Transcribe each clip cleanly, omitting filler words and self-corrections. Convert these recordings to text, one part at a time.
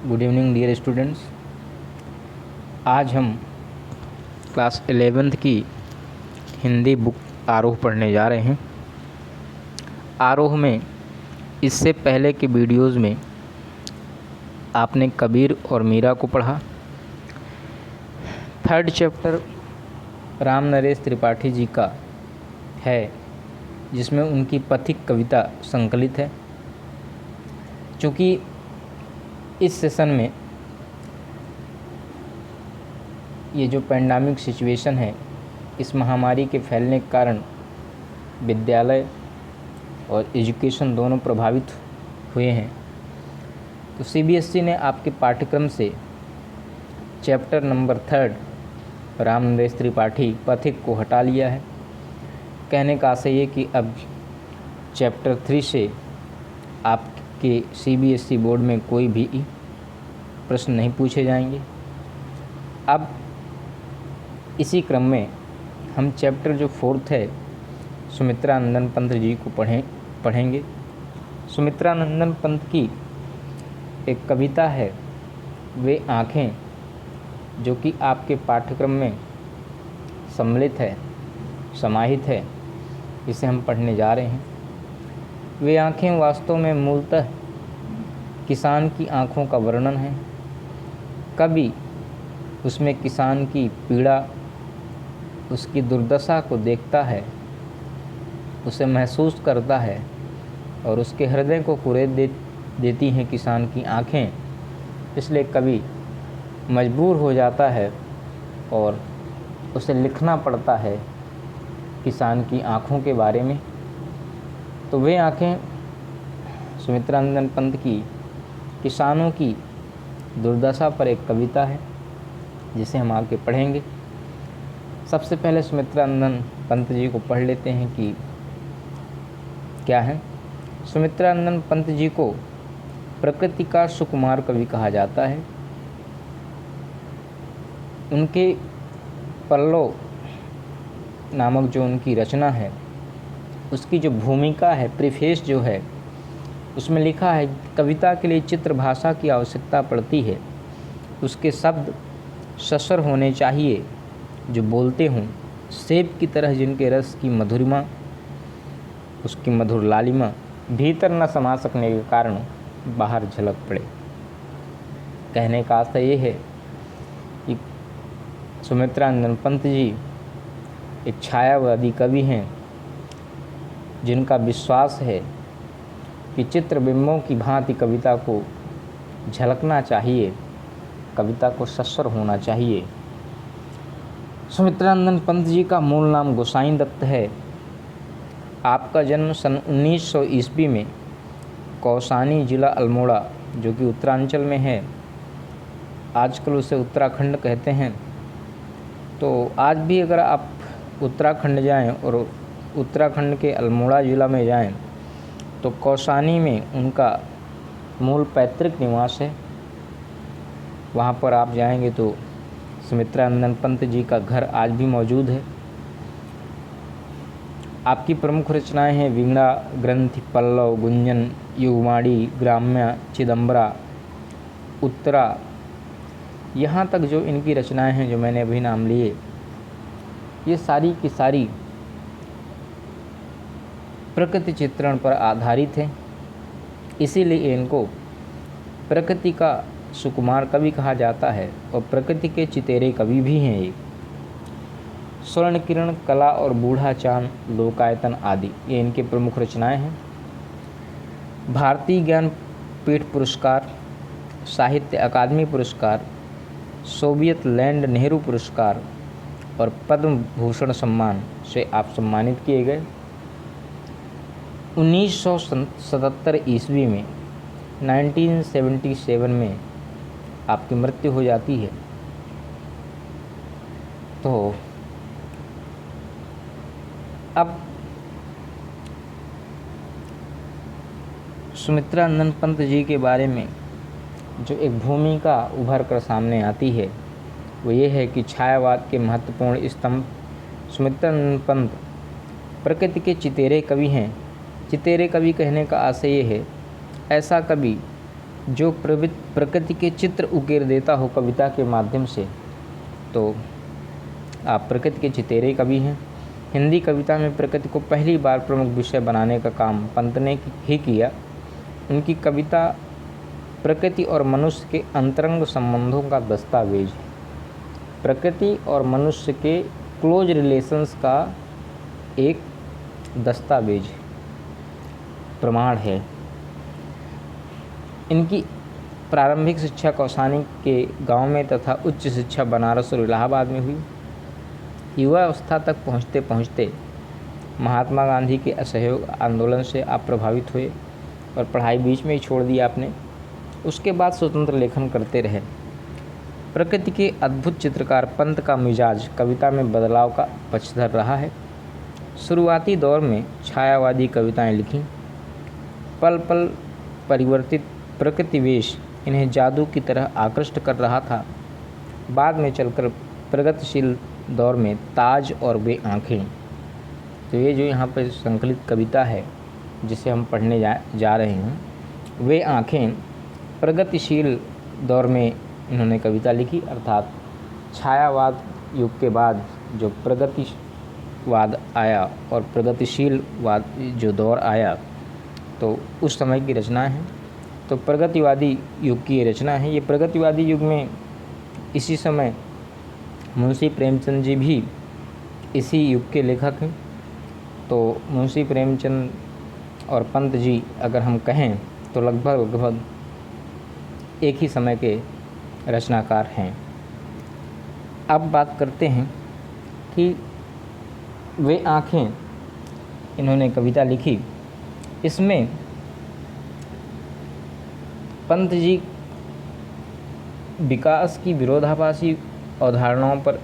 Good evening dear students. आज हम class 11th की हिंदी बुक आरोह पढ़ने जा रहे हैं। आरोह में इससे पहले के वीडियोज़ में आपने कबीर और मीरा को पढ़ा। 3rd चैप्टर राम नरेश त्रिपाठी जी का है, जिसमें उनकी पथिक कविता संकलित है। चूँकि इस सेशन में ये जो पैंडेमिक सिचुएशन है, इस महामारी के फैलने के कारण विद्यालय और एजुकेशन दोनों प्रभावित हुए हैं, तो सीबीएसई ने आपके पाठ्यक्रम से चैप्टर नंबर 3 राम नरेश त्रिपाठी पथिक को हटा लिया है। कहने का आशय ये कि अब चैप्टर 3 से आपके सीबीएसई बोर्ड में कोई भी प्रश्न नहीं पूछे जाएंगे। अब इसी क्रम में हम चैप्टर जो 4th है सुमित्रा नंदन पंत जी को पढ़ेंगे। सुमित्रा नंदन पंत की एक कविता है, वे आँखें, जो कि आपके पाठ्यक्रम में सम्मिलित है, समाहित है। इसे हम पढ़ने जा रहे हैं। वे आँखें वास्तव में मूलतः किसान की आँखों का वर्णन है। कभी उसमें किसान की पीड़ा, उसकी दुर्दशा को देखता है, उसे महसूस करता है और उसके हृदय को कुरेद देती हैं किसान की आँखें। इसलिए कभी मजबूर हो जाता है और उसे लिखना पड़ता है किसान की आँखों के बारे में। तो वे आँखें सुमित्रा नंदन पंत की किसानों की दुर्दशा पर एक कविता है, जिसे हम आगे पढ़ेंगे। सबसे पहले सुमित्रा नंदन पंत जी को पढ़ लेते हैं कि क्या है। सुमित्रा नंदन पंत जी को प्रकृति का सुकुमार कवि कहा जाता है। उनके पल्लव नामक जो उनकी रचना है, उसकी जो भूमिका है, प्रीफेस जो है, उसमें लिखा है कविता के लिए चित्र भाषा की आवश्यकता पड़ती है। उसके शब्द ससर होने चाहिए जो बोलते हों, सेब की तरह जिनके रस की मधुरिमा, उसकी मधुर लालिमा भीतर न समा सकने के कारण बाहर झलक पड़े। कहने का आशय ये है कि सुमित्रा नंदन पंत जी एक छायावादी कवि हैं, जिनका विश्वास है कि चित्रबिंबों की भांति कविता को झलकना चाहिए, कविता को सस्वर होना चाहिए। सुमित्रा नंदन पंत जी का मूल नाम गोसाई दत्त है। आपका जन्म सन 1900 ईस्वी में कौसानी जिला अल्मोड़ा, जो कि उत्तरांचल में है, आजकल उसे उत्तराखंड कहते हैं। तो आज भी अगर आप उत्तराखंड जाएं और उत्तराखंड के अल्मोड़ा ज़िला में जाएं, तो कौसानी में उनका मूल पैतृक निवास है। वहाँ पर आप जाएंगे तो सुमित्रा नंदन पंत जी का घर आज भी मौजूद है। आपकी प्रमुख रचनाएं हैं वीणा, ग्रंथि, पल्लव, गुंजन, युगमाड़ी, ग्राम्य, चिदम्बरा, उत्तरा। यहाँ तक जो इनकी रचनाएं हैं, जो मैंने अभी नाम लिए, ये सारी की सारी प्रकृति चित्रण पर आधारित है। इसीलिए इनको प्रकृति का सुकुमार कवि कहा जाता है और प्रकृति के चितेरे कवि भी हैं ये। स्वर्ण किरण, कला और बूढ़ा चांद, लोकायतन आदि ये इनके प्रमुख रचनाएं हैं। भारतीय ज्ञानपीठ पुरस्कार, साहित्य अकादमी पुरस्कार, सोवियत लैंड नेहरू पुरस्कार और पद्म भूषण सम्मान से आप सम्मानित किए गए। 1977 ईस्वी में 1977 में आपकी मृत्यु हो जाती है। तो अब सुमित्रा नंदन पंत जी के बारे में जो एक भूमिका उभर कर सामने आती है, वो ये है कि छायावाद के महत्वपूर्ण स्तंभ सुमित्रा नंदन पंत प्रकृति के चितेरे कवि हैं। चितेरे कवि कहने का आशय ये है, ऐसा कवि जो प्रकृति के चित्र उकेर देता हो कविता के माध्यम से, तो आप प्रकृति के चितेरे कवि हैं। हिंदी कविता में प्रकृति को पहली बार प्रमुख विषय बनाने का काम पंत ने ही किया। उनकी कविता प्रकृति और मनुष्य के अंतरंग संबंधों का दस्तावेज है, प्रकृति और मनुष्य के क्लोज रिलेशंस का एक दस्तावेज प्रमाण है। इनकी प्रारंभिक शिक्षा कौसानी के गांव में तथा उच्च शिक्षा बनारस और इलाहाबाद में हुई। युवा अवस्था तक पहुंचते पहुंचते महात्मा गांधी के असहयोग आंदोलन से आप प्रभावित हुए और पढ़ाई बीच में ही छोड़ दी आपने। उसके बाद स्वतंत्र लेखन करते रहे। प्रकृति के अद्भुत चित्रकार पंत का मिजाज कविता में बदलाव का पक्षधर रहा है। शुरुआती दौर में छायावादी कविताएं लिखीं। पल पल परिवर्तित प्रकृतिवेश इन्हें जादू की तरह आकृष्ट कर रहा था। बाद में चलकर प्रगतिशील दौर में ताज और वे आँखें, तो ये जो यहाँ पर संकलित कविता है जिसे हम पढ़ने जा रहे हैं, वे आँखें प्रगतिशील दौर में इन्होंने कविता लिखी। अर्थात छायावाद युग के बाद जो प्रगतिवाद आया और प्रगतिशीलवाद जो दौर आया, तो उस समय की रचना है। तो प्रगतिवादी युग की ये रचना है। ये प्रगतिवादी युग में इसी समय मुंशी प्रेमचंद जी भी इसी युग के लेखक हैं। तो मुंशी प्रेमचंद और पंत जी अगर हम कहें तो लगभग एक ही समय के रचनाकार हैं। अब बात करते हैं कि वे आँखें इन्होंने कविता लिखी। इसमें पंत जी विकास की विरोधाभासी अवधारणाओं पर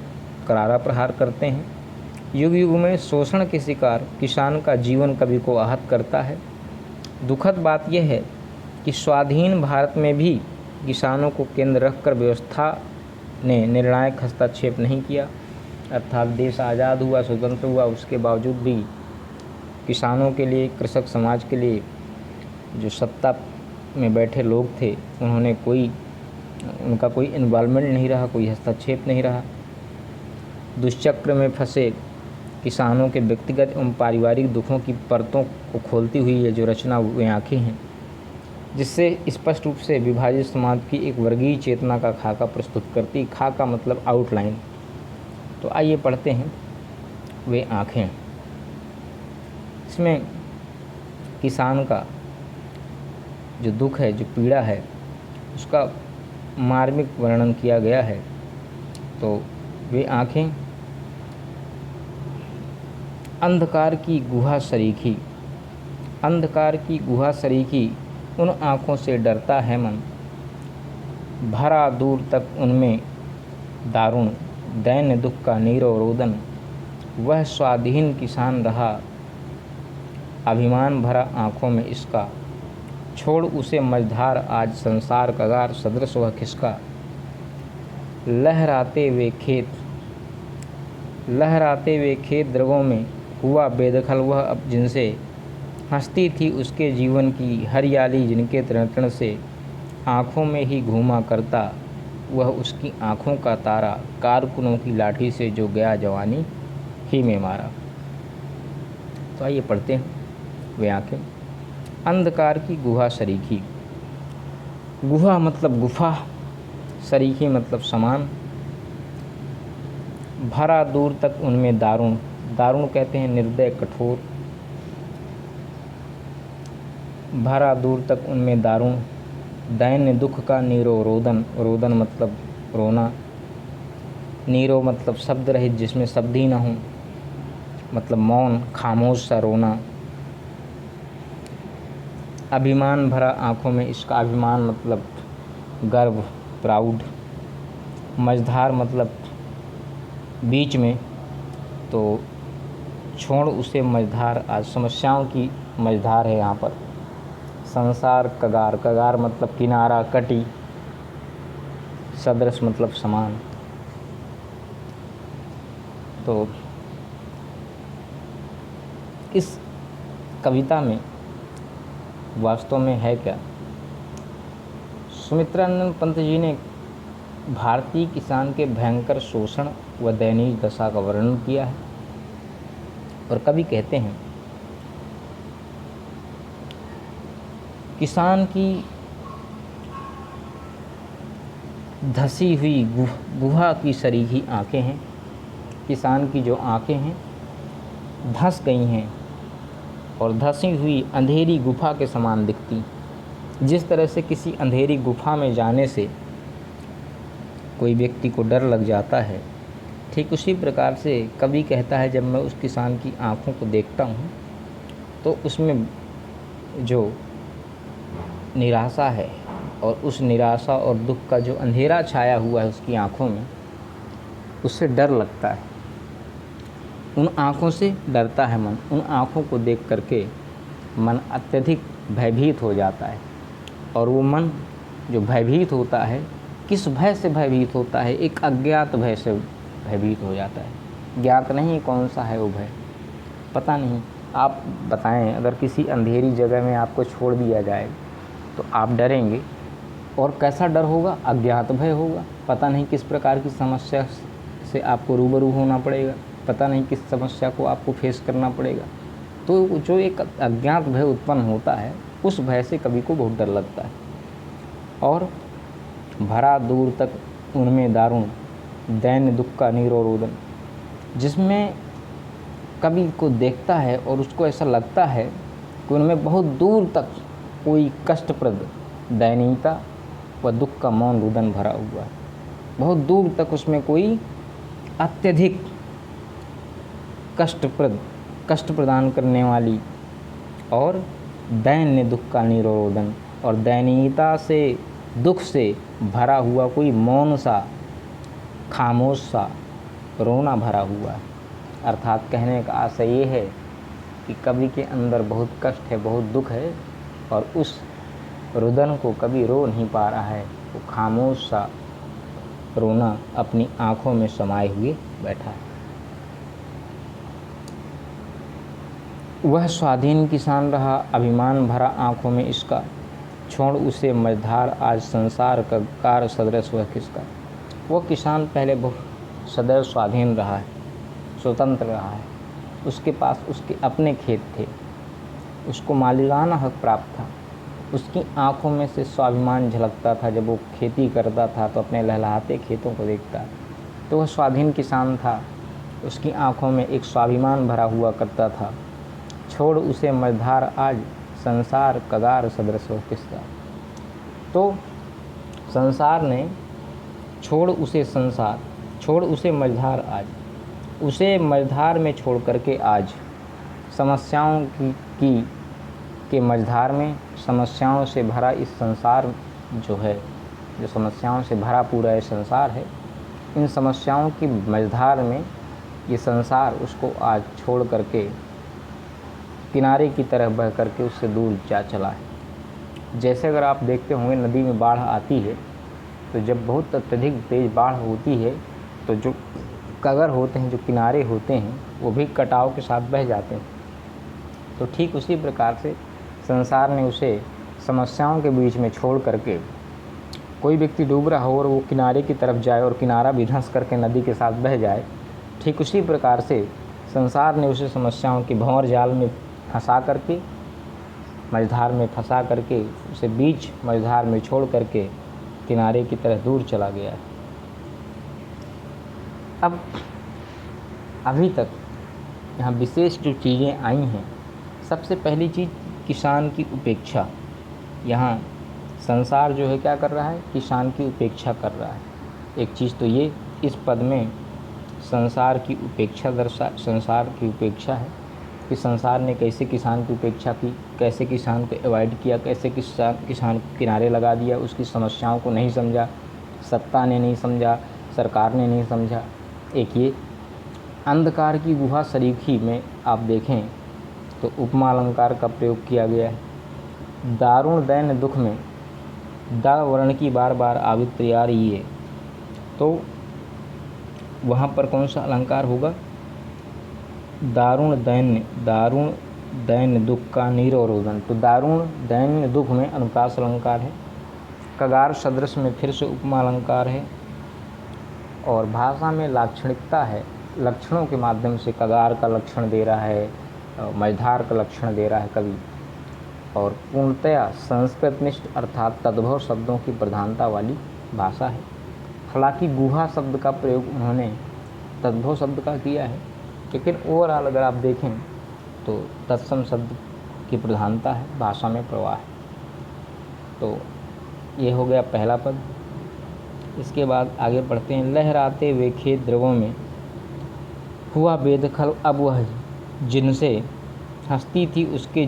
करारा प्रहार करते हैं। युग युग में शोषण के शिकार किसान का जीवन कवि को आहत करता है। दुखद बात यह है कि स्वाधीन भारत में भी किसानों को केंद्र रखकर व्यवस्था ने निर्णायक हस्तक्षेप नहीं किया। अर्थात देश आज़ाद हुआ, स्वतंत्र हुआ, उसके बावजूद भी किसानों के लिए, कृषक समाज के लिए जो सत्ता में बैठे लोग थे उनका कोई इन्वॉल्वमेंट नहीं रहा, कोई हस्तक्षेप नहीं रहा। दुष्चक्र में फंसे किसानों के व्यक्तिगत एवं पारिवारिक दुखों की परतों को खोलती हुई ये जो रचना वे आँखें हैं, जिससे स्पष्ट रूप से विभाजित समाज की एक वर्गीय चेतना का खाका प्रस्तुत करती। खाका मतलब आउटलाइन। तो आइए पढ़ते हैं वे आँखें। इसमें किसान का जो दुख है, जो पीड़ा है, उसका मार्मिक वर्णन किया गया है। तो वे आँखें अंधकार की गुहा सरीखी, अंधकार की गुहा सरीखी उन आँखों से डरता है मन, भरा दूर तक उनमें दारुण दैन्य दुख का नीरो रोदन। वह स्वाधीन किसान रहा अभिमान भरा आँखों में इसका, छोड़ उसे मझधार आज संसार कगार सदृश वह खिसका। लहराते वे खेत द्रवों में हुआ बेदखल वह अब जिनसे, हंसती थी उसके जीवन की हरियाली जिनके तृण से, आँखों में ही घूमा करता वह उसकी आँखों का तारा, कारकुनों की लाठी से जो गया जवानी ही में मारा। तो आइए पढ़ते हैं वे आँखें। अंधकार की गुहा सरीखी, गुहा मतलब गुफा, सरीखी मतलब समान। भरा दूर तक उनमें दारुण, दारुण कहते हैं निर्दय कठोर। भरा दूर तक उनमें दारुण दैन्य दुख का नीरो रोदन, रोदन मतलब रोना। नीरो मतलब शब्द रहित, जिसमें शब्द ही ना हो, मतलब मौन, खामोश सा रोना। अभिमान भरा आँखों में इसका, अभिमान मतलब गर्व, प्राउड। मझधार मतलब बीच में, तो छोड़ उसे मझधार आज समस्याओं की मझधार है यहाँ पर। संसार कगार, कगार मतलब किनारा, कटी। सदृश मतलब समान। तो इस कविता में वास्तव में है क्या? सुमित्रानंद पंत जी ने भारतीय किसान के भयंकर शोषण व दयनीय दशा का वर्णन किया है और कवि कहते हैं, किसान की धसी हुई गुहा की सरीखी आंखें हैं। किसान की जो आंखें हैं धंस गई हैं और धसी हुई अंधेरी गुफा के समान दिखती। जिस तरह से किसी अंधेरी गुफा में जाने से कोई व्यक्ति को डर लग जाता है, ठीक उसी प्रकार से कवि कहता है, जब मैं उस किसान की आंखों को देखता हूँ तो उसमें जो निराशा है और उस निराशा और दुख का जो अंधेरा छाया हुआ है उसकी आंखों में, उससे डर लगता है। उन आंखों से डरता है मन। उन आंखों को देख करके मन अत्यधिक भयभीत हो जाता है। और वो मन जो भयभीत होता है, किस भय से भयभीत होता है? एक अज्ञात भय से भयभीत हो जाता है। ज्ञात नहीं कौन सा है वो भय, पता नहीं। आप बताएं, अगर किसी अंधेरी जगह में आपको छोड़ दिया जाए तो आप डरेंगे। और कैसा डर होगा? अज्ञात भय होगा। पता नहीं किस प्रकार की समस्या से आपको रूबरू होना पड़ेगा, पता नहीं किस समस्या को आपको फेस करना पड़ेगा। तो जो एक अज्ञात भय उत्पन्न होता है, उस भय से कवि को बहुत डर लगता है। और भरा दूर तक उनमें दारुण दैन्य दुख का नीरो रोदन, जिसमें कवि को देखता है और उसको ऐसा लगता है कि उनमें बहुत दूर तक कोई कष्टप्रद दयनीयता व दुख का मौन रुदन भरा हुआ है। बहुत दूर तक उसमें कोई अत्यधिक कष्ट प्रदान करने वाली और दैन्य दुख का निरोधन और दयनीयता से, दुख से भरा हुआ कोई मौन सा, खामोश सा रोना भरा हुआ है। अर्थात कहने का आशय ये है कि कवि के अंदर बहुत कष्ट है, बहुत दुख है और उस रुदन को कवि रो नहीं पा रहा है। वो खामोश सा रोना अपनी आंखों में समाये हुए बैठा है। वह स्वाधीन किसान रहा, अभिमान भरा आंखों में इसका, छोड़ उसे मझधार आज संसार का कार सदृश वह किसका। वह किसान पहले बहुत सदैव स्वाधीन रहा है, स्वतंत्र रहा है। उसके पास उसके अपने खेत थे, उसको मालिकाना हक प्राप्त था। उसकी आंखों में से स्वाभिमान झलकता था। जब वो खेती करता था तो अपने लहलहाते खेतों को देखता तो वह स्वाधीन किसान था। उसकी आंखों में एक स्वाभिमान भरा हुआ करता था। छोड़ उसे मझधार आज संसार कगार सदृश हो किसका। तो संसार ने छोड़ उसे मझधार आज, उसे मझधार में छोड़ करके आज समस्याओं के मझधार में, समस्याओं से भरा इस संसार जो है, जो समस्याओं से भरा पूरा ये संसार है, इन समस्याओं की मझधार में ये संसार उसको आज छोड़ करके किनारे की तरह बह करके उससे दूर जा चला है। जैसे अगर आप देखते होंगे नदी में बाढ़ आती है तो जब बहुत अत्यधिक तेज़ बाढ़ होती है तो जो कगर होते हैं, जो किनारे होते हैं, वो भी कटाव के साथ बह जाते हैं। तो ठीक उसी प्रकार से संसार ने उसे समस्याओं के बीच में छोड़ करके, कोई व्यक्ति डूब रहा हो और वो किनारे की तरफ जाए और किनारा भी धंस करके नदी के साथ बह जाए, ठीक उसी प्रकार से संसार ने उसे समस्याओं के भंवर जाल में फंसा करके, मझधार में फंसा करके, उसे बीच मझधार में छोड़ करके किनारे की तरह दूर चला गया है। अब अभी तक यहाँ विशेष जो चीज़ें आई हैं, सबसे पहली चीज़ किसान की उपेक्षा। यहाँ संसार जो है क्या कर रहा है? किसान की उपेक्षा कर रहा है। एक चीज़ तो ये इस पद में संसार की उपेक्षा है कि संसार ने कैसे किसान की उपेक्षा की, कैसे किसान को अवॉइड किया, कैसे किसान को किनारे लगा दिया, उसकी समस्याओं को नहीं समझा, सत्ता ने नहीं समझा, सरकार ने नहीं समझा। एक ये अंधकार की गुहा सरीखी में आप देखें तो उपमा अलंकार का प्रयोग किया गया है। दारुण दैन्य दुख में दा वर्ण की बार बार आवृत्ति आ रही है, तो वहाँ पर कौन सा अलंकार होगा? दारुण दैन्य दुख का नीरोरोधन। तो दारुण दैन्य दुख में अनुप्रास अलंकार है। कगार सदृश में फिर से उपमा अलंकार है और भाषा में लाक्षणिकता है। लक्षणों के माध्यम से कगार का लक्षण दे रहा है, मझधार का लक्षण दे रहा है कवि। और पूर्णतया संस्कृतनिष्ठ अर्थात तद्भव शब्दों की प्रधानता वाली भाषा है। हालांकि गुहा शब्द का प्रयोग उन्होंने तद्भव शब्द का किया है, लेकिन ओवरऑल अगर आप देखें तो तत्सम शब्द की प्रधानता है, भाषा में प्रवाह है। तो ये हो गया पहला पद। इसके बाद आगे पढ़ते हैं। लहराते वे खेत द्रवों में हुआ बेदखल अब वह जिनसे हंसती थी उसके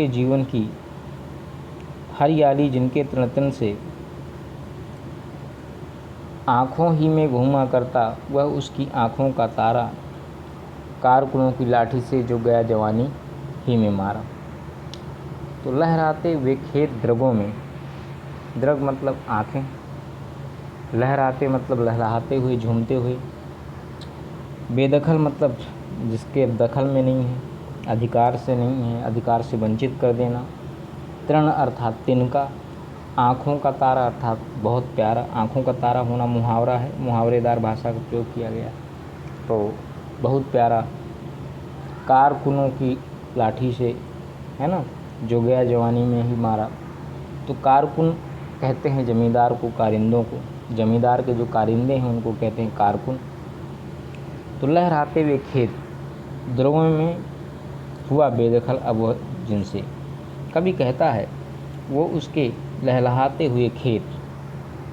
जीवन की हरियाली जिनके तृणतन से आँखों ही में घूमा करता वह उसकी आँखों का तारा, कारकुनों की लाठी से जो गया जवानी ही में मारा। तो लहराते वे खेत द्रगों में, द्रग मतलब आँखें, लहराते मतलब लहराते हुए, झूमते हुए, बेदखल मतलब जिसके दखल में नहीं है, अधिकार से नहीं है, अधिकार से वंचित कर देना, तृण अर्थात तिनका, आँखों का तारा अर्थात बहुत प्यारा। आँखों का तारा होना मुहावरा है, मुहावरेदार भाषा का प्रयोग किया गया, तो बहुत प्यारा। कारकुनों की लाठी से, है ना, जो गया जवानी में ही मारा। तो कारकुन कहते हैं जमींदार को, कारिंदों को। जमींदार के जो कारिंदे हैं उनको कहते हैं कारकुन। तो लहराते हुए खेत द्रव्यों में हुआ बेदखल अब वह जिनसे, कभी कहता है वो उसके लहलहाते हुए खेत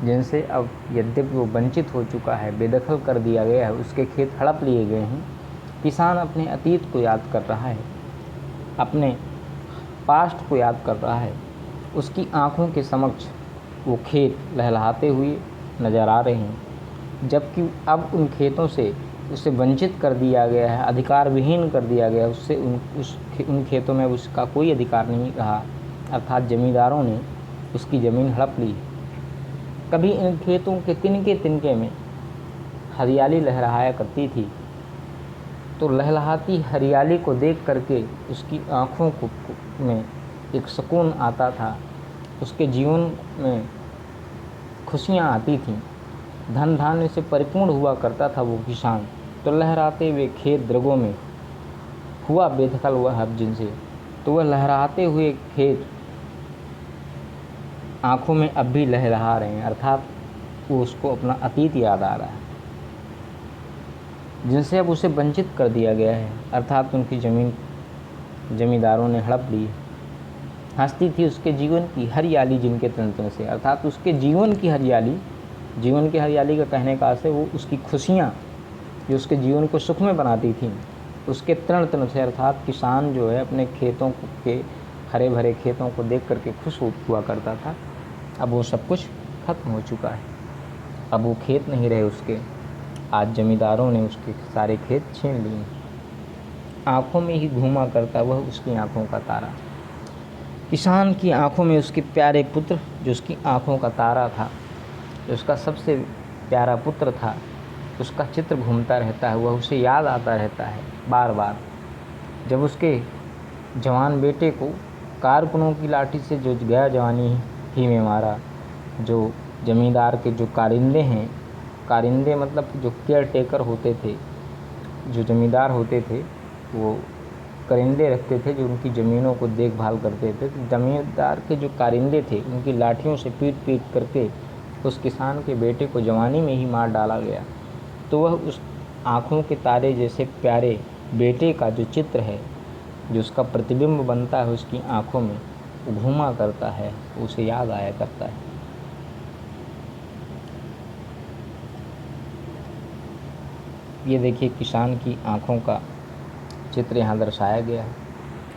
जिनसे अब यद्यपि वो वंचित हो चुका है, बेदखल कर दिया गया है, उसके खेत हड़प लिए गए हैं। किसान अपने अतीत को याद कर रहा है, अपने पास्ट को याद कर रहा है। उसकी आँखों के समक्ष वो खेत लहलहाते हुए नज़र आ रहे हैं, जबकि अब उन खेतों से उसे वंचित कर दिया गया है, अधिकार विहीन कर दिया गया, उससे उन खेतों में उसका कोई अधिकार नहीं रहा, अर्थात जमींदारों ने उसकी ज़मीन हड़प ली। कभी इन खेतों के तिनके तिनके में हरियाली लहराया करती थी, तो लहलहाती हरियाली को देख करके उसकी आँखों में एक सुकून आता था, उसके जीवन में खुशियाँ आती थीं, धन धान्य से परिपूर्ण हुआ करता था वो किसान। तो लहराते हुए खेत द्रगों में हुआ बेदखल वह अब जिनसे, तो वह लहराते हुए खेत आँखों में अब भी लहरा रहे हैं, अर्थात वो उसको अपना अतीत याद आ रहा है, जिनसे अब उसे वंचित कर दिया गया है, अर्थात उनकी ज़मीन जमींदारों ने हड़प ली। हंसती थी उसके जीवन की हरियाली जिनके तंत्र से, अर्थात उसके जीवन की हरियाली, जीवन की हरियाली का कहने का अर्थ है वो उसकी खुशियाँ जो उसके जीवन को सुख में बनाती थी, उसके तृण से, अर्थात किसान जो है अपने खेतों के हरे भरे खेतों को देख करके खुश हुआ करता था। अब वो सब कुछ खत्म हो चुका है, अब वो खेत नहीं रहे उसके, आज जमींदारों ने उसके सारे खेत छीन लिए। आँखों में ही घूमा करता वह उसकी आँखों का तारा, किसान की आँखों में उसके प्यारे पुत्र जो उसकी आँखों का तारा था, जो उसका सबसे प्यारा पुत्र था, उसका चित्र घूमता रहता है, वह उसे याद आता रहता है बार बार। जब उसके जवान बेटे को कारकुनों की लाठी से जो गया जवानी ही में मारा, जो जमींदार के जो कारिंदे हैं, कारिंदे मतलब जो केयर टेकर होते थे, जो जमींदार होते थे वो करिंदे रखते थे जो उनकी ज़मीनों को देखभाल करते थे। तो जमींदार के जो कारिंदे थे उनकी लाठियों से पीट पीट करके उस किसान के बेटे को जवानी में ही मार डाला गया। तो वह उस आँखों के तारे जैसे प्यारे बेटे का जो चित्र है, जो उसका प्रतिबिंब बनता है उसकी आँखों में, वो घूमा करता है, उसे याद आया करता है। ये देखिए किसान की आँखों का चित्र यहाँ दर्शाया गया है।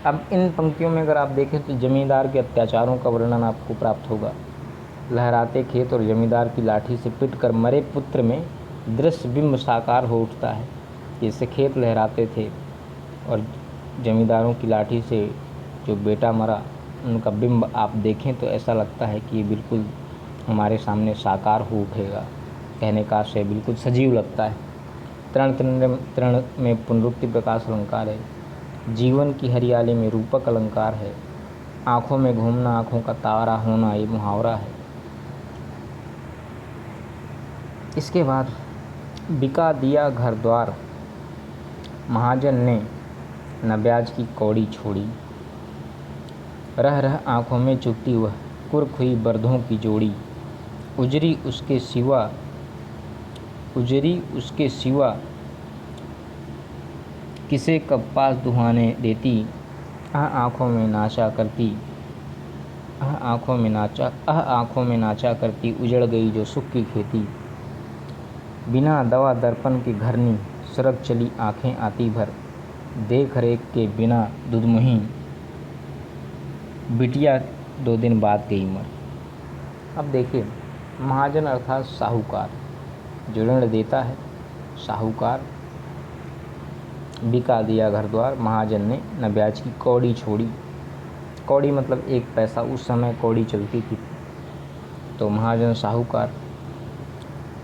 अब इन पंक्तियों में अगर आप देखें तो जमींदार के अत्याचारों का वर्णन आपको प्राप्त होगा। लहराते खेत और जमींदार की लाठी से पिटकर मरे पुत्र में दृश्य बिंब साकार हो उठता है। जैसे खेत लहराते थे और जमींदारों की लाठी से जो बेटा मरा, उनका बिंब आप देखें तो ऐसा लगता है कि ये बिल्कुल हमारे सामने साकार हो उठेगा, कहने का आशय बिल्कुल सजीव लगता है। तृण में पुनरुक्ति प्रकाश अलंकार है, जीवन की हरियाली में रूपक अलंकार है, आँखों में घूमना, आँखों का तारा होना, ये मुहावरा है। इसके बाद बिका दिया घर द्वार, महाजन ने न ब्याज की कौड़ी छोड़ी। रह रह आँखों में चुभती वह कुर्क हुई बर्धों की जोड़ी। उजरी उसके सिवा किसे कब पास दुहाने देती। आँखों में नाचा करती उजड़ गई जो सुख की खेती। बिना दवा दर्पण के घरनी सरक चली आँखें आती भर। देख रेख के बिना दुधमुही बिटिया 2 दिन बाद गई मर। अब देखिए, महाजन अर्थात साहूकार जो ऋण देता है, साहूकार। बिका दिया घर द्वार, महाजन ने न ब्याज की कौड़ी छोड़ी। कौड़ी मतलब 1 पैसा, उस समय कौड़ी चलती थी। तो महाजन साहूकार।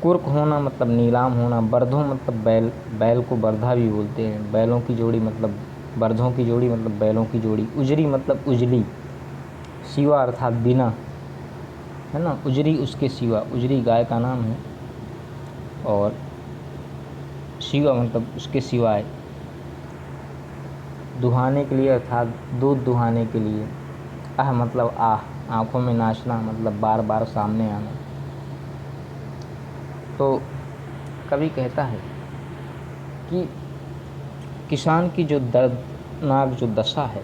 कुर्क होना मतलब नीलाम होना। बर्धों मतलब बैल, बैल को बर्धा भी बोलते हैं। बैलों की जोड़ी मतलब बर्धों की जोड़ी मतलब बैलों की जोड़ी। उजरी मतलब उजली। सिवा अर्थात बिना, है ना। उजरी उसके सिवा, उजरी गाय का नाम है। और सिवा मतलब उसके सिवाय। दुहाने के लिए अर्थात दूध दुहाने के लिए। मतलब आँखों में नाचना मतलब बार बार सामने आना। तो कवि कहता है कि किसान की जो दर्दनाक जो दशा है,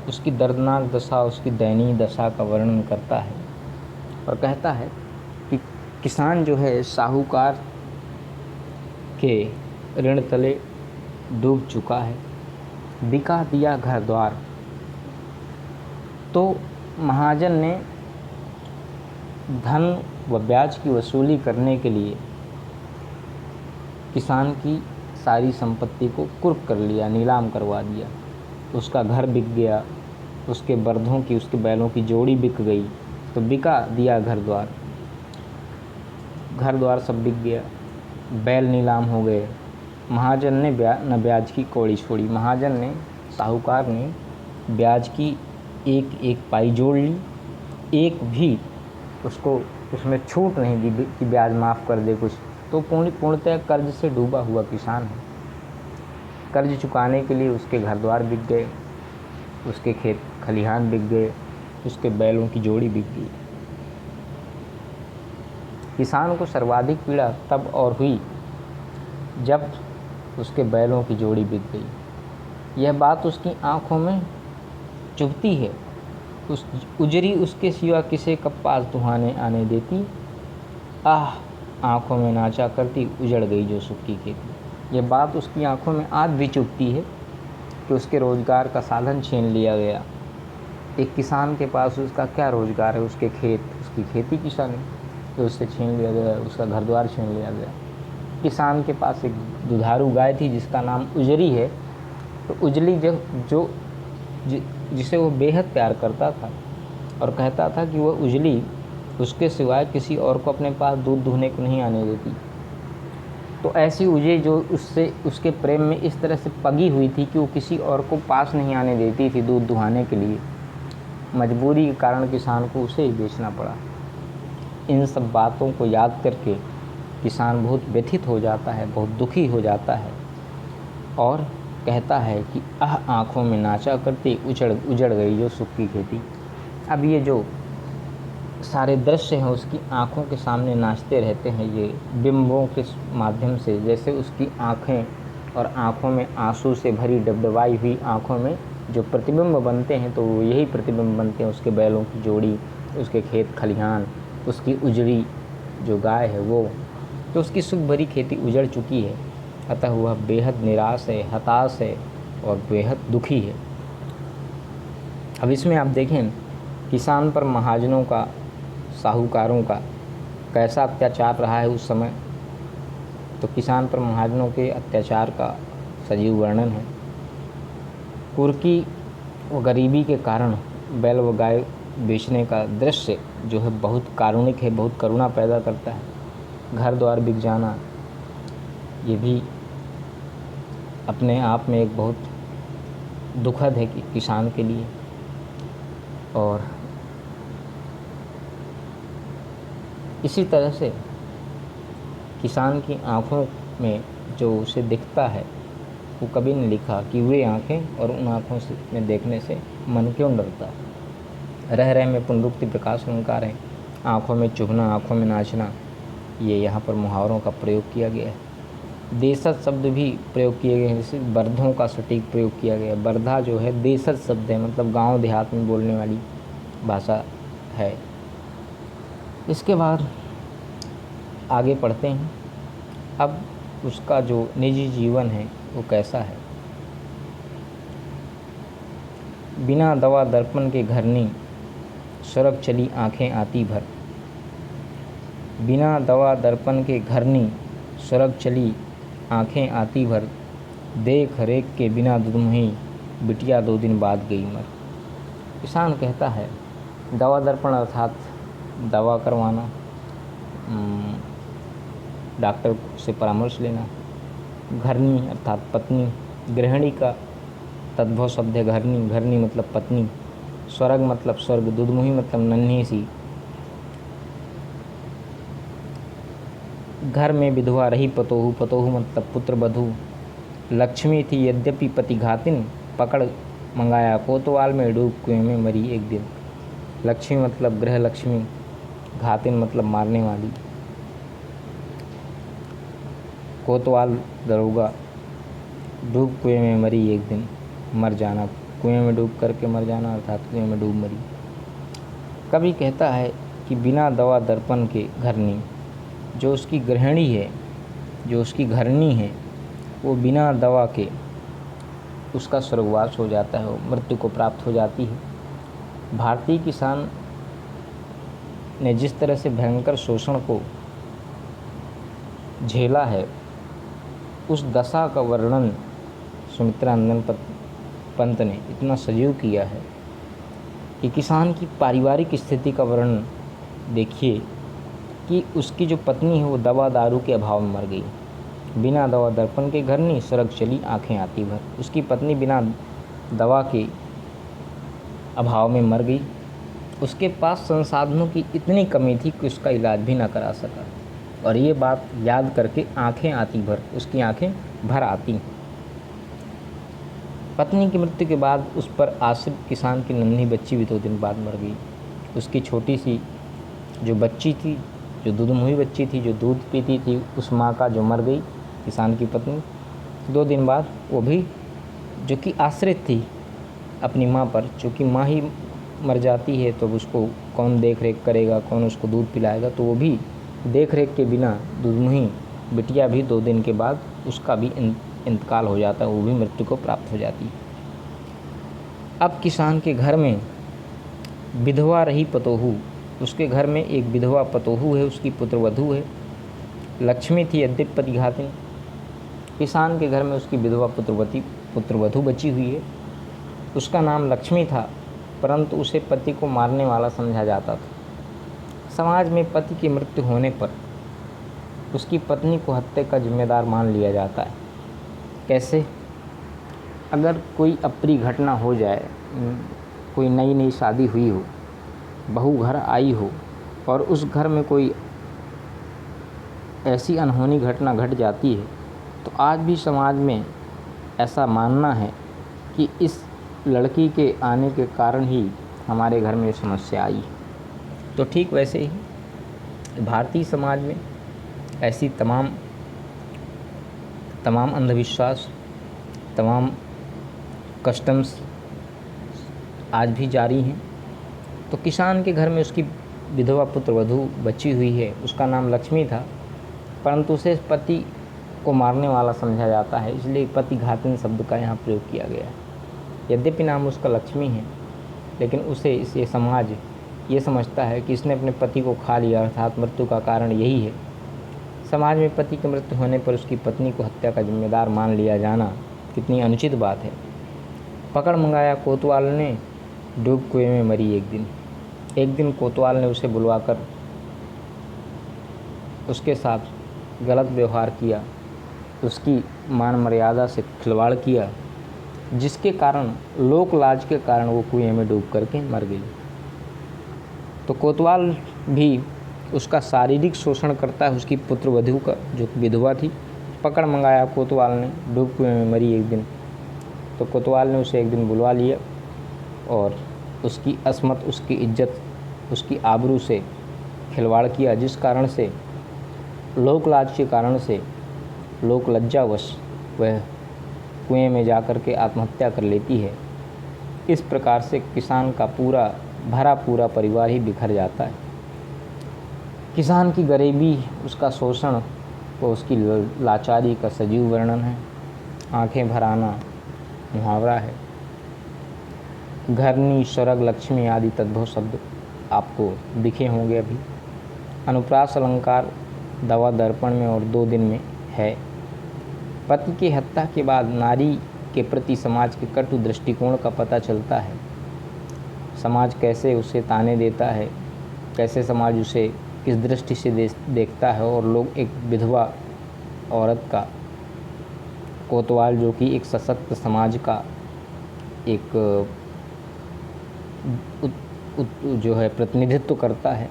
उसकी दर्दनाक दशा, उसकी दयनीय दशा का वर्णन करता है और कहता है कि किसान जो है साहूकार के ऋण तले डूब चुका है। बिका दिया घर द्वार। तो महाजन ने धन व ब्याज की वसूली करने के लिए किसान की सारी संपत्ति को कुर्क कर लिया, नीलाम करवा दिया। उसका घर बिक गया, उसके बर्धों की, उसके बैलों की जोड़ी बिक गई। तो बिका दिया घर द्वार, घर द्वार सब बिक गया, बैल नीलाम हो गए। महाजन ने न ब्याज की कौड़ी छोड़ी। महाजन ने, साहूकार ने ब्याज की एक एक पाई जोड़ ली, एक भी उसको उसमें छूट नहीं दी कि ब्याज माफ़ कर दे कुछ। तो पूर्णतः कर्ज से डूबा हुआ किसान है। कर्ज चुकाने के लिए उसके घर द्वार बिक गए, उसके खेत खलिहान बिक गए, उसके बैलों की जोड़ी बिक गई। किसान को सर्वाधिक पीड़ा तब और हुई जब उसके बैलों की जोड़ी बिक गई। यह बात उसकी आंखों में चुभती है। उस उजरी उसके सिवा किसे कब पास दुहाने आने देती। आंखों में नाचा करती उजड़ गई जो सुख की खेती। यह बात उसकी आंखों में आज भी चुभती है कि उसके रोजगार का साधन छीन लिया गया। एक किसान के पास उसका क्या रोजगार है, उसके खेत, उसकी खेती किसानी, तो उससे छीन लिया गया, उसका घर द्वार छीन लिया गया। किसान के पास एक दुधारू गाय थी जिसका नाम उजरी है। तो उजली जिसे वो बेहद प्यार करता था और कहता था कि वह उजली उसके सिवाय किसी और को अपने पास दूध दुहने को नहीं आने देती। तो ऐसी उजली जो उसके प्रेम में इस तरह से पगी हुई थी कि वो किसी और को पास नहीं आने देती थी दूध दुहाने के लिए। मजबूरी के कारण किसान को उसे ही बेचना पड़ा। इन सब बातों को याद करके किसान बहुत व्यथित हो जाता है, बहुत दुखी हो जाता है और कहता है कि आँखों में नाचा करती उजड़ गई जो सुख की खेती। अब ये जो सारे दृश्य हैं उसकी आँखों के सामने नाचते रहते हैं, ये बिंबों के माध्यम से। जैसे उसकी आँखें और आँखों में आंसू से भरी डबडबाई हुई आँखों में जो प्रतिबिंब बनते हैं, तो वो यही प्रतिबिंब बनते हैं उसके बैलों की जोड़ी, उसके खेत खलिहान, उसकी उजड़ी जो गाय है वो। तो उसकी सुख भरी खेती उजड़ चुकी है, अतः वह बेहद निराश है, हताश है और बेहद दुखी है। अब इसमें आप देखें किसान पर महाजनों का, साहूकारों का कैसा अत्याचार रहा है उस समय। तो किसान पर महाजनों के अत्याचार का सजीव वर्णन है। कुर्की व गरीबी के कारण बैल व गाय बेचने का दृश्य जो है बहुत कारुणिक है, बहुत करुणा पैदा करता है। घर द्वार बिक जाना ये भी अपने आप में एक बहुत दुखद है कि किसान के लिए। और इसी तरह से किसान की आँखों में जो उसे दिखता है वो कभी नहीं लिखा कि वे आँखें और उन आँखों से में देखने से मन क्यों डरता। रह रहे में पुनरुक्ति प्रकाश अलंकार है। आँखों में चुभना, आँखों में नाचना, ये यहाँ पर मुहावरों का प्रयोग किया गया है। देशज शब्द भी प्रयोग किए गए हैं, जैसे बर्धों का सटीक प्रयोग किया गया है। बर्धा जो है देशज शब्द है, मतलब गांव देहात में बोलने वाली भाषा है। इसके बाद आगे पढ़ते हैं। अब उसका जो निजी जीवन है वो कैसा है। बिना दवा दर्पण के घरनी सरग चली आँखें आती भर। बिना दवा दर्पण के घरनी सरग चली आँखें आती भर। देख रेख के बिना दुधमुही बिटिया 2 दिन बाद गई मर। किसान कहता है दवा दर्पण अर्थात दवा करवाना, डॉक्टर से परामर्श लेना। घरनी अर्थात पत्नी, गृहिणी का तद्भव शब्द है घरनी। घरनी मतलब पत्नी। स्वर्ग मतलब स्वर्ग। दुधमुही मतलब नन्ही सी। घर में विधवा रही पतोहू। पतोहू मतलब पुत्र वधू। लक्ष्मी थी यद्यपि पति घातिन, पकड़ मंगाया कोतवाल में डूब कुएं में मरी एक दिन। लक्ष्मी मतलब गृह लक्ष्मी, घातिन मतलब मारने वाली। कोतवाल दरोगा, डूब कुएं में मरी एक दिन, मर जाना, कुएं में डूब करके मर जाना अर्थात कुएं में डूब मरी। कवि कहता है कि बिना दवा दर्पण के घरनी, जो उसकी गृहिणी है, जो उसकी घरनी है, वो बिना दवा के उसका स्वर्गवास हो जाता है, वो मृत्यु को प्राप्त हो जाती है। भारतीय किसान ने जिस तरह से भयंकर शोषण को झेला है, उस दशा का वर्णन सुमित्रानंदन पंत ने इतना सजीव किया है कि किसान की पारिवारिक स्थिति का वर्णन देखिए कि उसकी जो पत्नी है वो दवा दारू के अभाव में मर गई। बिना दवा दर्पण के घरनी सरग चली आँखें आती भर। उसकी पत्नी बिना दवा के अभाव में मर गई। उसके पास संसाधनों की इतनी कमी थी कि उसका इलाज भी ना करा सका। और ये बात याद करके आँखें आती भर, उसकी आँखें भर आती। पत्नी की मृत्यु के बाद उस पर आश्रित किसान की नन्ही बच्ची भी 2 दिन बाद मर गई। उसकी छोटी सी जो बच्ची थी, जो दुधमुही बच्ची थी, जो दूध पीती थी, उस माँ का जो मर गई किसान की पत्नी 2 दिन बाद, वो भी जो कि आश्रित थी अपनी माँ पर, चूँकि माँ ही मर जाती है तो उसको कौन देख रेख करेगा, कौन उसको दूध पिलाएगा, तो वो भी देख रेख के बिना दुधमुही बिटिया भी 2 दिन के बाद उसका भी इंतकाल हो जाता है, वो भी मृत्यु को प्राप्त हो जाती है। अब किसान के घर में विधवा रही पतोहू, उसके घर में एक विधवा पतोहू है, उसकी पुत्रवधू है। लक्ष्मी थी यद्यपि पति घातिन, किसान के घर में उसकी विधवा पुत्रवधू बची हुई है। उसका नाम लक्ष्मी था, परंतु उसे पति को मारने वाला समझा जाता था। समाज में पति की मृत्यु होने पर उसकी पत्नी को हत्या का जिम्मेदार मान लिया जाता है। कैसे? अगर कोई अप्रिय घटना हो जाए, कोई नई नई शादी हुई हो, बहू घर आई हो और उस घर में कोई ऐसी अनहोनी घटना घट जाती है, तो आज भी समाज में ऐसा मानना है कि इस लड़की के आने के कारण ही हमारे घर में समस्या आई। तो ठीक वैसे ही भारतीय समाज में ऐसी तमाम अंधविश्वास, तमाम कस्टम्स आज भी जारी हैं। तो किसान के घर में उसकी विधवा पुत्रवधू बची हुई है, उसका नाम लक्ष्मी था, परंतु उसे पति को मारने वाला समझा जाता है, इसलिए पति घातिन शब्द का यहाँ प्रयोग किया गया है। यद्यपि नाम उसका लक्ष्मी है, लेकिन उसे ये समाज ये समझता है कि इसने अपने पति को खा लिया, अर्थात मृत्यु का कारण यही है। समाज में पति की मृत्यु होने पर उसकी पत्नी को हत्या का जिम्मेदार मान लिया जाना कितनी अनुचित बात है। पकड़ मंगाया कोतवाल ने, डूब कुएं में मरी एक दिन कोतवाल ने उसे बुलवाकर उसके साथ गलत व्यवहार किया, उसकी मान मर्यादा से खिलवाड़ किया, जिसके कारण लोक लाज के कारण वो कुएं में डूब करके मर गई। तो कोतवाल भी उसका शारीरिक शोषण करता है, उसकी पुत्रवधू का, जो विधवा थी। पकड़ मंगाया कोतवाल ने, डूब कुएं में मरी एक दिन। तो कोतवाल ने उसे एक दिन बुलवा लिया और उसकी अस्मत, उसकी इज्जत, उसकी आबरू से खिलवाड़ किया, जिस कारण से लोक लाज के कारण से, लोक लज्जावश वह कुएं में जाकर के आत्महत्या कर लेती है। इस प्रकार से किसान का पूरा परिवार ही बिखर जाता है। किसान की गरीबी, उसका शोषण व उसकी लाचारी का सजीव वर्णन है। आंखें भर आना मुहावरा है। घरनी, स्वर्ग, लक्ष्मी आदि तद्भव शब्द आपको दिखे होंगे अभी। अनुप्रास अलंकार दवा दर्पण में और 2 दिन में है। पति की हत्या के बाद नारी के प्रति समाज के कटु दृष्टिकोण का पता चलता है। समाज कैसे उसे ताने देता है, कैसे समाज उसे किस दृष्टि से देखता है, और लोग एक विधवा औरत का, कोतवाल जो कि एक सशक्त समाज का एक जो है प्रतिनिधित्व करता है,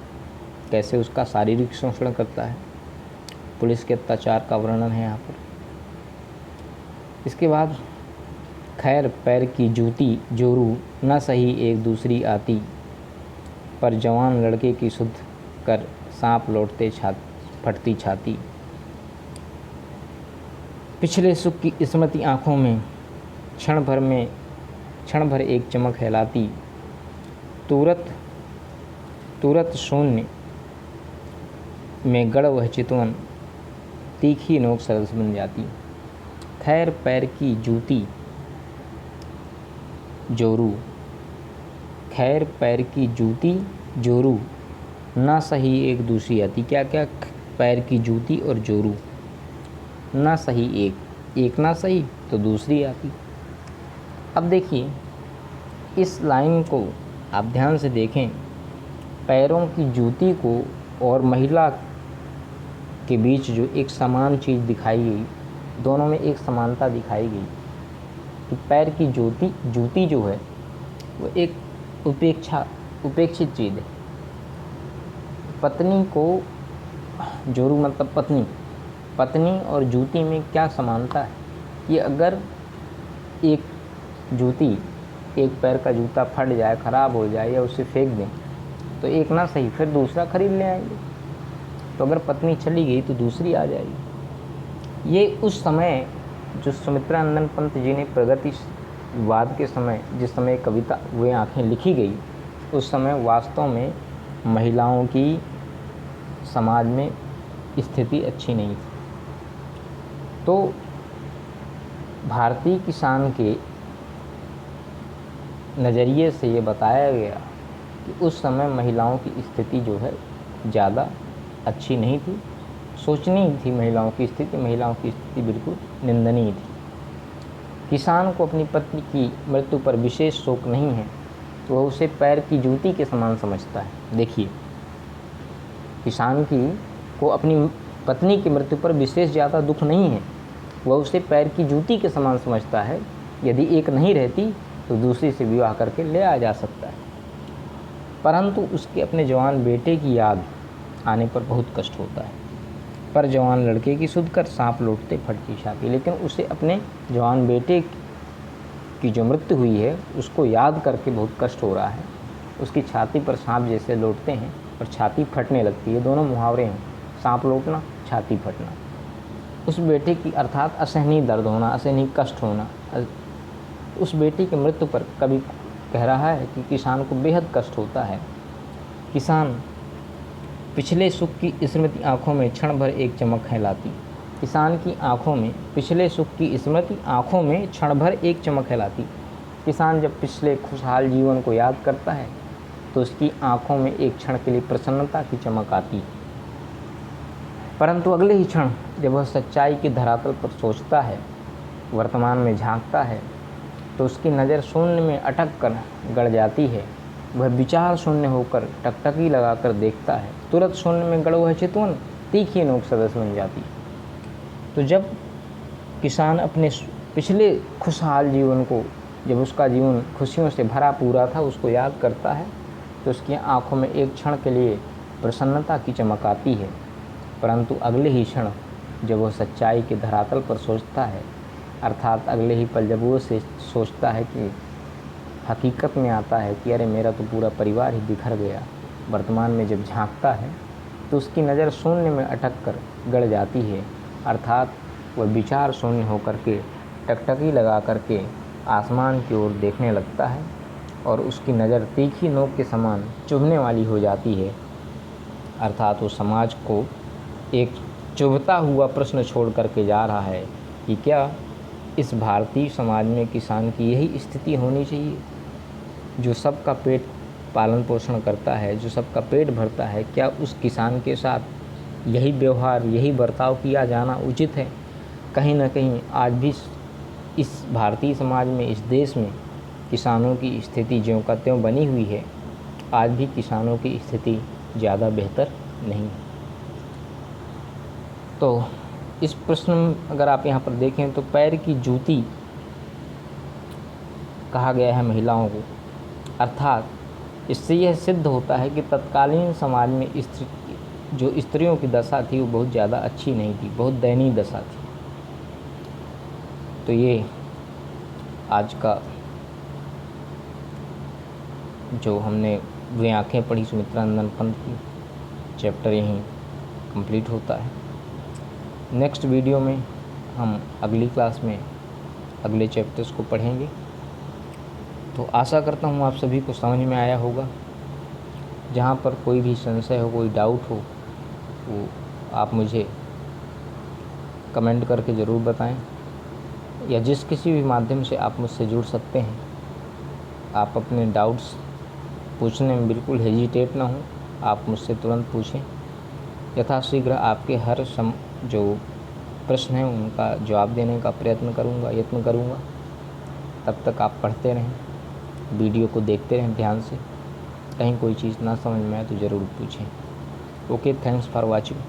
कैसे उसका शारीरिक शोषण करता है। पुलिस के अत्याचार का वर्णन है यहाँ पर। इसके बाद खैर पैर की जूती जोरू न सही एक दूसरी आती, पर जवान लड़के की सुध कर सांप लौटते फटती छाती। पिछले सुख की स्मृति आँखों में क्षण भर एक चमक फैलाती, तुरत शून्य में गड़ वह चितवन, तीखी नोक सरस बन जाती। खैर पैर की जूती जोरू, खैर पैर की जूती जोरू ना सही एक दूसरी आती। क्या क्या? पैर की जूती और जोरू, ना सही एक ना सही तो दूसरी आती। अब देखिए इस लाइन को आप ध्यान से देखें। पैरों की जूती को और महिला के बीच जो एक समान चीज़ दिखाई गई, दोनों में एक समानता दिखाई गई कि पैर की जूती जो है वो एक उपेक्षित चीज़ है। पत्नी को जोरू मतलब पत्नी और जूती में क्या समानता है कि अगर एक पैर का जूता फट जाए, ख़राब हो जाए या उसे फेंक दें तो एक ना सही फिर दूसरा खरीद ले आएंगे। तो अगर पत्नी चली गई तो दूसरी आ जाएगी। ये उस समय जो सुमित्रा नंदन पंत जी ने प्रगतिवाद के समय, जिस समय कविता वे आँखें लिखी गई, उस समय वास्तव में महिलाओं की समाज में स्थिति अच्छी नहीं थी। तो भारतीय किसान के नज़रिए से ये बताया गया कि उस समय महिलाओं की स्थिति जो है ज़्यादा अच्छी नहीं थी, शोचनीय थी। महिलाओं की स्थिति बिल्कुल निंदनीय थी। किसान को अपनी पत्नी की मृत्यु पर विशेष शोक नहीं है, तो वह उसे पैर की जूती के समान समझता है। देखिए, किसान को अपनी पत्नी की मृत्यु पर विशेष ज़्यादा दुख नहीं है, वह उसे पैर की जूती के समान समझता है। यदि एक नहीं रहती तो दूसरी से विवाह करके ले आया जा सकता है, परंतु उसके अपने जवान बेटे की याद आने पर बहुत कष्ट होता है। पर जवान लड़के की सुध कर सांप लौटते फटती छाती। लेकिन उसे अपने जवान बेटे की जो मृत्यु हुई है उसको याद करके बहुत कष्ट हो रहा है। उसकी छाती पर सांप जैसे लौटते हैं और छाती फटने लगती है। दोनों मुहावरे हैं, सांप लौटना, छाती फटना। उस बेटे की अर्थात असहनीय दर्द होना, असहनीय कष्ट होना। उस बेटी की मृत्यु पर कवि कह रहा है कि किसान को बेहद कष्ट होता है। किसान पिछले सुख की स्मृति आँखों में क्षण भर एक चमक है लाती। किसान की आँखों में पिछले सुख की स्मृति आँखों में क्षण भर एक चमक है लाती। किसान जब पिछले खुशहाल जीवन को याद करता है तो उसकी आँखों में एक क्षण के लिए प्रसन्नता की चमक आती, परंतु अगले ही क्षण जब वह सच्चाई की धरातल पर सोचता है, वर्तमान में झांकता है, तो उसकी नज़र शून्य में अटक कर गड़ जाती है। वह विचार शून्य होकर टकटकी लगाकर देखता है। तुरंत शून्य में गड़ वह चितवन, तीखी नोक सदस्य बन जाती। तो जब किसान अपने पिछले खुशहाल जीवन को, जब उसका जीवन खुशियों से भरा पूरा था, उसको याद करता है तो उसकी आंखों में एक क्षण के लिए प्रसन्नता की चमक आती है, परंतु अगले ही क्षण जब वह सच्चाई के धरातल पर सोचता है, अर्थात अगले ही पल जब वो से सोचता है कि हकीकत में आता है कि अरे मेरा तो पूरा परिवार ही बिखर गया, वर्तमान में जब झांकता है तो उसकी नज़र शून्य में अटक कर गड़ जाती है, अर्थात वह विचार शून्य होकर के टकटकी लगा करके आसमान की ओर देखने लगता है और उसकी नज़र तीखी नोक के समान चुभने वाली हो जाती है, अर्थात वो समाज को एक चुभता हुआ प्रश्न छोड़ करके जा रहा है कि क्या इस भारतीय समाज में किसान की यही स्थिति होनी चाहिए, जो सबका पेट पालन पोषण करता है, जो सबका पेट भरता है, क्या उस किसान के साथ यही व्यवहार, यही बर्ताव किया जाना उचित है? कहीं ना कहीं आज भी इस भारतीय समाज में, इस देश में किसानों की स्थिति ज्यों का त्यों बनी हुई है। आज भी किसानों की स्थिति ज़्यादा बेहतर नहीं। तो इस प्रश्न में अगर आप यहाँ पर देखें तो पैर की जूती कहा गया है महिलाओं को, अर्थात इससे यह सिद्ध होता है कि तत्कालीन समाज में जो स्त्रियों की दशा थी वो बहुत ज़्यादा अच्छी नहीं थी, बहुत दयनीय दशा थी। तो ये आज का जो हमने वे आँखें पढ़ी सुमित्रा नंदन पंत की चैप्टर यहीं कंप्लीट होता है। नेक्स्ट वीडियो में हम अगली क्लास में अगले चैप्टर्स को पढ़ेंगे। तो आशा करता हूँ आप सभी को समझ में आया होगा। जहाँ पर कोई भी संशय हो, कोई डाउट हो, वो आप मुझे कमेंट करके ज़रूर बताएं, या जिस किसी भी माध्यम से आप मुझसे जुड़ सकते हैं। आप अपने डाउट्स पूछने में बिल्कुल हेजिटेट ना हो, आप मुझसे तुरंत पूछें। यथाशीघ्र आपके हर जो प्रश्न हैं उनका जवाब देने का यत्न करूँगा। तब तक आप पढ़ते रहें, वीडियो को देखते रहें ध्यान से। कहीं कोई चीज़ ना समझ में आए तो ज़रूर पूछें। Okay, thanks for watching.